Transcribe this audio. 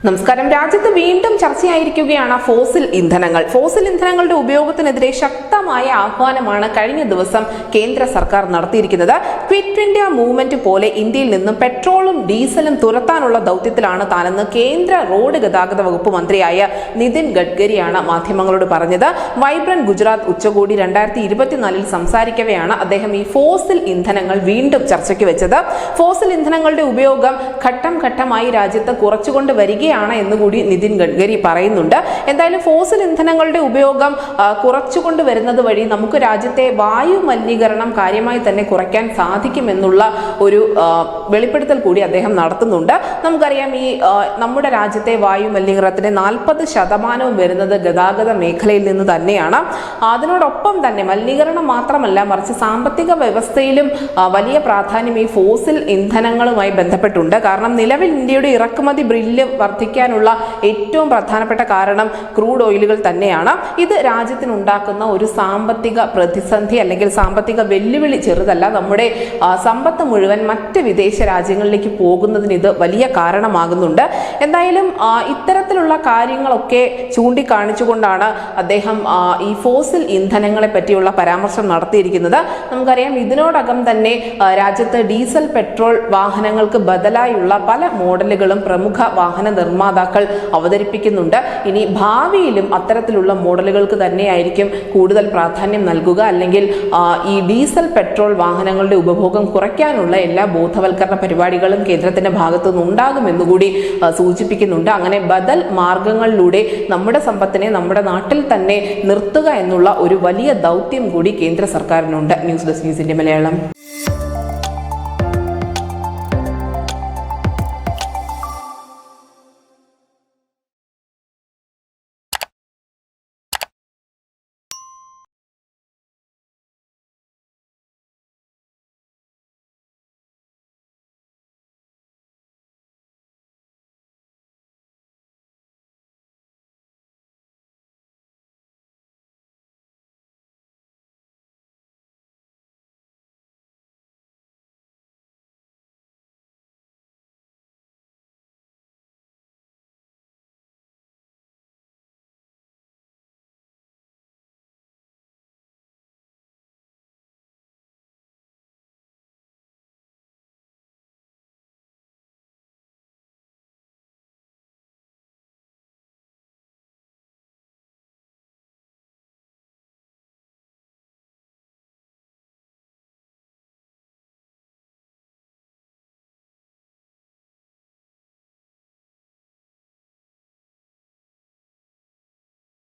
നമസ്കാരം. രാജ്യത്ത് വീണ്ടും ചർച്ചയായിരിക്കുകയാണ് ഫോസിൽ ഇന്ധനങ്ങൾ. ഫോസിൽ ഇന്ധനങ്ങളുടെ ഉപയോഗത്തിനെതിരെ ശക്തമായ ആഹ്വാനമാണ് കഴിഞ്ഞ ദിവസം കേന്ദ്ര സർക്കാർ നടത്തിയിരിക്കുന്നത്. ക്വിറ്റ് ഇന്ത്യ മൂവ്മെന്റ് പോലെ ഇന്ത്യയിൽ നിന്നും പെട്രോളും ഡീസലും തുരത്താനുള്ള ദൗത്യത്തിലാണ് താനെന്ന് കേന്ദ്ര റോഡ് ഗതാഗത വകുപ്പ് മന്ത്രിയായ നിതിൻ ഗഡ്കരിയാണ് മാധ്യമങ്ങളോട് പറഞ്ഞത്. വൈബ്രന്റ് ഗുജറാത്ത് ഉച്ചകോടി 2024 സംസാരിക്കവെയാണ് അദ്ദേഹം ഈ ഫോസിൽ ഇന്ധനങ്ങൾ വീണ്ടും ചർച്ചയ്ക്ക് വെച്ചത്. ഫോസിൽ ഇന്ധനങ്ങളുടെ ഉപയോഗം ഘട്ടം ഘട്ടമായി രാജ്യത്ത് കുറച്ചുകൊണ്ട് വരികയാണ് എന്നുകൂടി നിതിൻ ഗഡ്കരി പറയുന്നുണ്ട്. എന്തായാലും ഫോസിൽ ഇന്ധനങ്ങളുടെ ഉപയോഗം കുറച്ചുകൊണ്ട് വരുന്നത് വഴി നമുക്ക് രാജ്യത്തെ വായു മലിനീകരണം കാര്യമായി തന്നെ കുറയ്ക്കാൻ സാധിക്കുമെന്നുള്ള ഒരു വെളിപ്പെടുത്തൽ കൂടി അദ്ദേഹം നടത്തുന്നുണ്ട്. നമുക്കറിയാം, ഈ നമ്മുടെ രാജ്യത്തെ വായു മലിനീകരണത്തിന്റെ 40% വരുന്നത് ഗതാഗത മേഖലയിൽ നിന്ന് തന്നെയാണ്. അതിനോടൊപ്പം തന്നെ മലിനീകരണം മാത്രമല്ല, മറിച്ച് സാമ്പത്തിക വ്യവസ്ഥയിലും വലിയ പ്രാധാന്യം ഈ ഫോസിൽ ഇന്ധനങ്ങളുമായി ബന്ധപ്പെട്ടുണ്ട്. കാരണം നിലവിൽ ഇന്ത്യയുടെ ഇറക്കുമതി ബില്ല് വർദ്ധിക്കാനുള്ള ഏറ്റവും പ്രധാനപ്പെട്ട കാരണം ക്രൂഡ് ഓയിലുകൾ തന്നെയാണ്. ഇത് രാജ്യത്തിനുണ്ടാക്കുന്ന ഒരു സാമ്പത്തിക പ്രതിസന്ധി അല്ലെങ്കിൽ സാമ്പത്തിക വെല്ലുവിളി ചെറുതല്ല. നമ്മുടെ സമ്പത്ത് മുഴുവൻ മറ്റ് വിദേശ രാജ്യങ്ങളിലേക്ക് പോകുന്നതിന് ഇത് വലിയ കാരണമാകുന്നുണ്ട്. എന്തായാലും ഇത്തരത്തിലുള്ള കാര്യങ്ങളൊക്കെ ചൂണ്ടിക്കാണിച്ചുകൊണ്ടാണ് അദ്ദേഹം ഈ ഫോസിൽ ഇന്ധനങ്ങളെ പറ്റിയുള്ള പരാമർശം നടത്തിയിരിക്കുന്നത്. നമുക്കറിയാം, ഇതിനോടകം തന്നെ രാജ്യത്ത് ഡീസൽ പെട്രോൾ വാഹനങ്ങൾക്ക് ബദലായുള്ള പല മോഡലുകളും പ്രമുഖ വാഹന നിർമ്മാതാക്കൾ അവതരിപ്പിക്കുന്നുണ്ട്. ഇനി ഭാവിയിലും അത്തരത്തിലുള്ള മോഡലുകൾക്ക് തന്നെയായിരിക്കും കൂടുതൽ പ്രാധാന്യം നൽകുക. അല്ലെങ്കിൽ ഈ ഡീസൽ പെട്രോൾ വാഹനങ്ങളുടെ ഉപഭോഗം കുറയ്ക്കാനുള്ള എല്ലാ ബോധവൽക്കരണ പരിപാടികളും കേന്ദ്രത്തിന്റെ ഭാഗത്തു നിന്നുണ്ടാകുമെന്നുകൂടി സൂചിപ്പിക്കുന്നുണ്ട്. അങ്ങനെ ബദൽ മാർഗങ്ങളിലൂടെ നമ്മുടെ സമ്പത്തിനെ നമ്മുടെ നാട്ടിൽ തന്നെ നിർത്തുക എന്നുള്ള ഒരു വലിയ ദൗത്യം കൂടി കേന്ദ്ര സർക്കാരിനുണ്ട്. ന്യൂസ് ഡെസ്ക് ന്യൂസിന്റെ മലയാളം.